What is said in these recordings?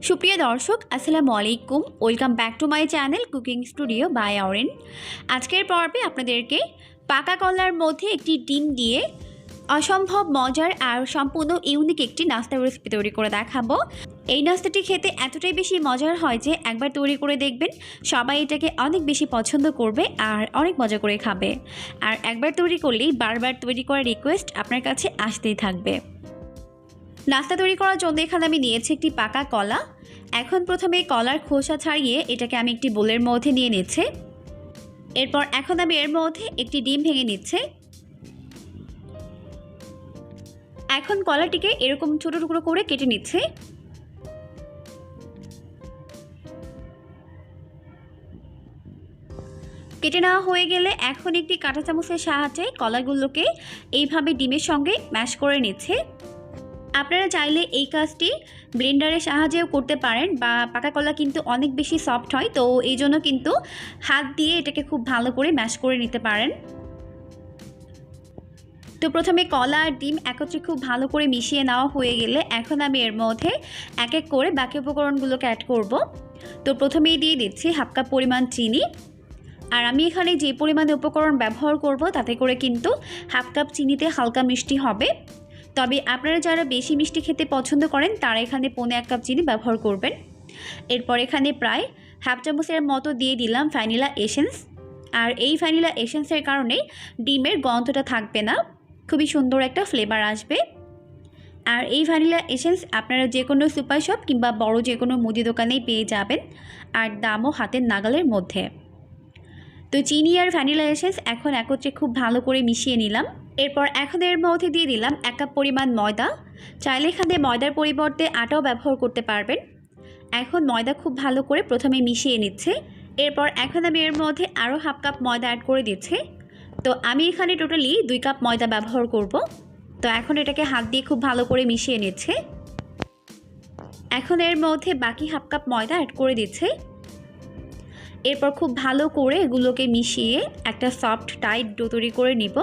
সুপ্রিয় দর্শক আসসালামু আলাইকুম, welcome back to my channel cooking studio by অরেন। আজকের পর্বে আপনাদেরকে পাকা কলার মধ্যে একটি ডিম দিয়ে অসম্ভব মজার আর সম্পূর্ণ ইউনিক একটি নাস্তা রেসিপি তৈরি করে দেখাবো। এই নাস্তাটি খেতে এতটাই বেশি মজার হয় যে একবার তৈরি করে দেখবেন, সবাই এটাকে অনেক বেশি পছন্দ করবে আর অনেক মজা করে খাবে। আর একবার তৈরি করলেই বারবার তৈরি করার রিকোয়েস্ট আপনার কাছে আসতেই থাকবে। নাস্তা তৈরি করার জন্য এখানে আমি নিয়েছি একটি পাকা কলা। এখন প্রথমে কলার খোসা ছাড়িয়ে এটাকে আমি একটি বোলের মধ্যে নিয়ে নিচ্ছি। এরপর এখন আমি এর মধ্যে একটি ডিম ভেঙে নিচ্ছি। এখন কলাটিকে এরকম ছোট টুকরো করে কেটে নিচ্ছি। কেটে নেওয়া হয়ে গেলে এখন একটি কাঁটা চামচের সাহায্যে কলাগুলোকে এইভাবে ডিমের সঙ্গে ম্যাশ করে নিচ্ছি। আপনারা চাইলে এই কাজটি ব্লেন্ডারের সাহায্যেও করতে পারেন, বা পাকা কলা কিন্তু অনেক বেশি সফট হয়, তো এই জন্য কিন্তু হাত দিয়ে এটাকে খুব ভালো করে ম্যাশ করে নিতে পারেন। তো প্রথমে কলা আর ডিম একত্রে খুব ভালো করে মিশিয়ে নেওয়া হয়ে গেলে এখন আমি এর মধ্যে এক এক করে বাকি উপকরণগুলোকে অ্যাড করব। তো প্রথমেই দিয়ে দিচ্ছি হাফ কাপ পরিমাণ চিনি। আর আমি এখানে যে পরিমাণে উপকরণ ব্যবহার করব তাতে করে কিন্তু হাফ কাপ চিনিতে হালকা মিষ্টি হবে। তবে আপনারা যারা বেশি মিষ্টি খেতে পছন্দ করেন তারা এখানে 1.5 কাপ চিনি ব্যবহার করবেন। এরপর এখানে প্রায় হাফ চামচের মতো দিয়ে দিলাম ভ্যানিলা এসেন্স। আর এই ভ্যানিলা এসেন্সের কারণে ডিমের গন্ধটা থাকবে না, খুবই সুন্দর একটা ফ্লেভার আসবে। আর এই ভ্যানিলা এসেন্স আপনারা যে কোনো সুপার শপ কিংবা বড় যে কোনো মুদি দোকানেই পেয়ে যাবেন, আর দামও হাতের নাগালের মধ্যে। তো চিনি আর ভ্যানিলা এসেন্স এখন একত্রে খুব ভালো করে মিশিয়ে নিলাম। এরপর এখন এর মধ্যে দিয়ে দিলাম 1 কাপ পরিমাণ ময়দা। চাইলে এখানে ময়দার পরিবর্তে আটাও ব্যবহার করতে পারবেন। এখন ময়দা খুব ভালো করে প্রথমে মিশিয়ে নিচ্ছে। এরপর এখন আমি এর মধ্যে আরও হাফ কাপ ময়দা অ্যাড করে দিচ্ছি। তো আমি এখানে টোটালি 2 কাপ ময়দা ব্যবহার করব। তো এখন এটাকে হাত দিয়ে খুব ভালো করে মিশিয়ে নিচ্ছে। এখন এর মধ্যে বাকি হাফ কাপ ময়দা অ্যাড করে দিচ্ছে। এরপর খুব ভালো করে এগুলোকে মিশিয়ে একটা সফট টাইট ডো তৈরি করে নিব।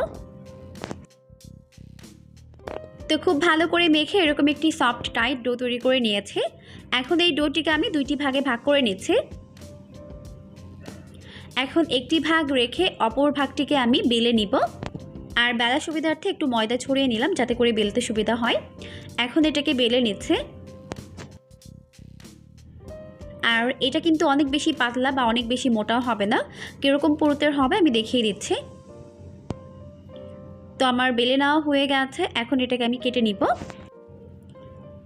তো খুব ভালো করে মেখে এরকম একটি সফট টাইট ডো তৈরি করে নিয়েছে। এখন এই ডোটিকে আমি 2টি ভাগে ভাগ করে নিচ্ছি। এখন একটি ভাগ রেখে অপর ভাগটিকে আমি বেলে নিব। আর বেলার সুবিধার্থে একটু ময়দা ছড়িয়ে নিলাম যাতে করে বেলতে সুবিধা হয়। এখন এটাকে বেলে নিচ্ছে। আর এটা কিন্তু অনেক বেশি পাতলা বা অনেক বেশি মোটাও হবে না, কীরকম পুরুতের হবে আমি দেখিয়ে দিচ্ছি। তো আমার বেলে নেওয়া হয়ে গেছে, এখন এটাকে আমি কেটে নিব।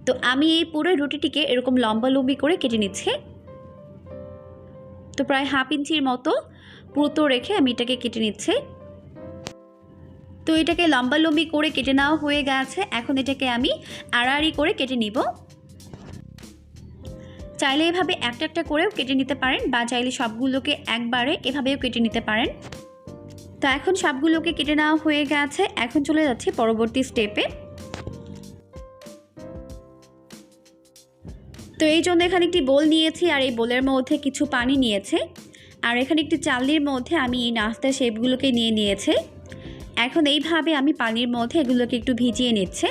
তো আমি এই পুরো রুটিটিকে এরকম লম্বা লম্বি করে কেটে নিচ্ছি। তো প্রায় হাফ ইঞ্চির মতো পুরুতো রেখে আমি এটাকে কেটে নিচ্ছি। তো এটাকে লম্বা লম্বি করে কেটে নেওয়া হয়ে গেছে, এখন এটাকে আমি আড়াআড়ি করে কেটে নিব। চাইলে এভাবে একটা একটা করেও কেটে নিতে পারেন, বা চাইলে সবগুলোকে একবারে এভাবেও কেটে নিতে পারেন। তো এখন সবগুলোকে কেটে নেওয়া হয়ে গেছে, এখন চলে যাচ্ছে পরবর্তী স্টেপে। তো এই জন্য এখানে একটি বোল নিয়েছি, আর এই বোলের মধ্যে কিছু পানি নিয়েছে। আর এখানে একটি চালনির মধ্যে আমি এই নাস্তার শেপগুলোকে নিয়ে নিয়েছি। এখন এইভাবে আমি পানির মধ্যে এগুলোকে একটু ভিজিয়ে নিচ্ছে।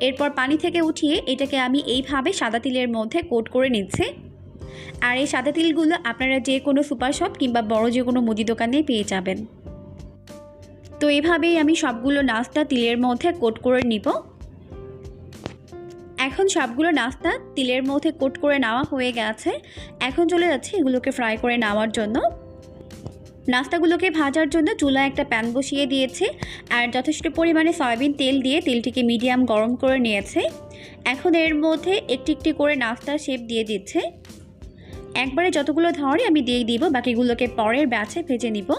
এরপর পানি থেকে উঠিয়ে এটাকে আমি এইভাবে সাদা তিলের মধ্যে কোট করে নিচ্ছি। আর এই সাদা তিলগুলো আপনারা যে কোনো সুপার শপ কিংবা বড় যে কোনো মুদি দোকানে পেয়ে যাবেন। তো এইভাবেই আমি সবগুলো নাস্তা তিলের মধ্যে কোট করে নিব। এখন সবগুলো নাস্তা তিলের মধ্যে কোট করে নেওয়া হয়ে গেছে, এখন চলে যাচ্ছে এগুলোকে ফ্রাই করে নেওয়ার জন্য। নাস্তাগুলোকে ভাজার জন্য চুলায় একটা প্যান বসিয়ে দিয়েছে, আর যথেষ্ট পরিমাণে সয়াবিন তেল দিয়ে তেলটিকে মিডিয়াম গরম করে নিয়েছে। এখন এর মধ্যে একটি একটি করে নাস্তার শেপ দিয়ে দিচ্ছে। একবারে যতগুলো ধরে আমি দিয়ে দিব, বাকিগুলোকে পরের ব্যাচে ভেজে নিব।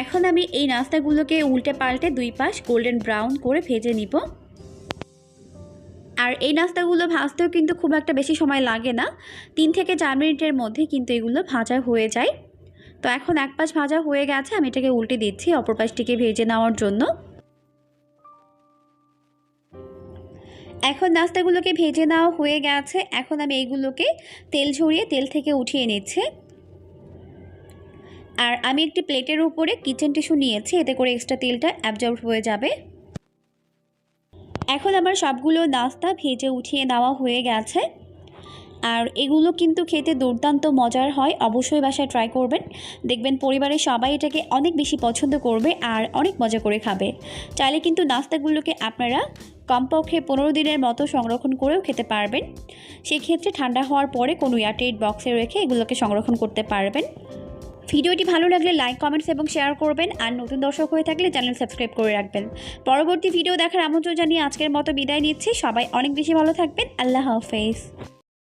এখন আমি এই নাস্তাগুলোকে উল্টে পাল্টে 2 পাশ গোল্ডেন ব্রাউন করে ভেজে নিব। আর এই নাস্তাগুলো ভাজতেও কিন্তু খুব একটা বেশি সময় লাগে না, 3 থেকে 4 মিনিটের মধ্যে কিন্তু এগুলো ভাজা হয়ে যায়। তো এখন এক পাশ ভাজা হয়ে গেছে, আমি এটাকে উল্টে দিচ্ছি অপর পাশটিকে ভেজে নেওয়ার জন্য। এখন নাস্তাগুলোকে ভেজে নেওয়া হয়ে গেছে, এখন আমি এইগুলোকে তেল ঝরিয়ে তেল থেকে উঠিয়ে নিচ্ছি। আর আমি একটি প্লেটের উপরে কিচেন টিস্যু নিয়েছি, এতে করে এক্সট্রা তেলটা অ্যাবজর্ব হয়ে যাবে। এখন আমার সবগুলো নাস্তা ভেজে উঠিয়ে নেওয়া হয়ে গেছে। আর এগুলো কিন্তু খেতে দুর্দান্ত মজার হয়, অবশ্যই বাসায় ট্রাই করবেন। দেখবেন পরিবারের সবাই এটাকে অনেক বেশি পছন্দ করবে আর অনেক মজা করে খাবে। চাইলে কিন্তু নাস্তাগুলোকে আপনারা কমপক্ষে 15 দিনের মতো সংরক্ষণ করেও খেতে পারবেন। সেক্ষেত্রে ঠান্ডা হওয়ার পরে কোনো এয়ারটাইট বক্সে রেখে এগুলোকে সংরক্ষণ করতে পারবেন। ভিডিওটি ভালো লাগলে লাইক, কমেন্টস এবং শেয়ার করবেন। আর নতুন দর্শক হয়ে থাকলে চ্যানেল সাবস্ক্রাইব করে রাখবেন। পরবর্তী ভিডিও দেখার আমন্ত্রণ জানিয়ে আজকের মতো বিদায় নিচ্ছি। সবাই অনেক বেশি ভালো থাকবেন। আল্লাহ হাফেজ।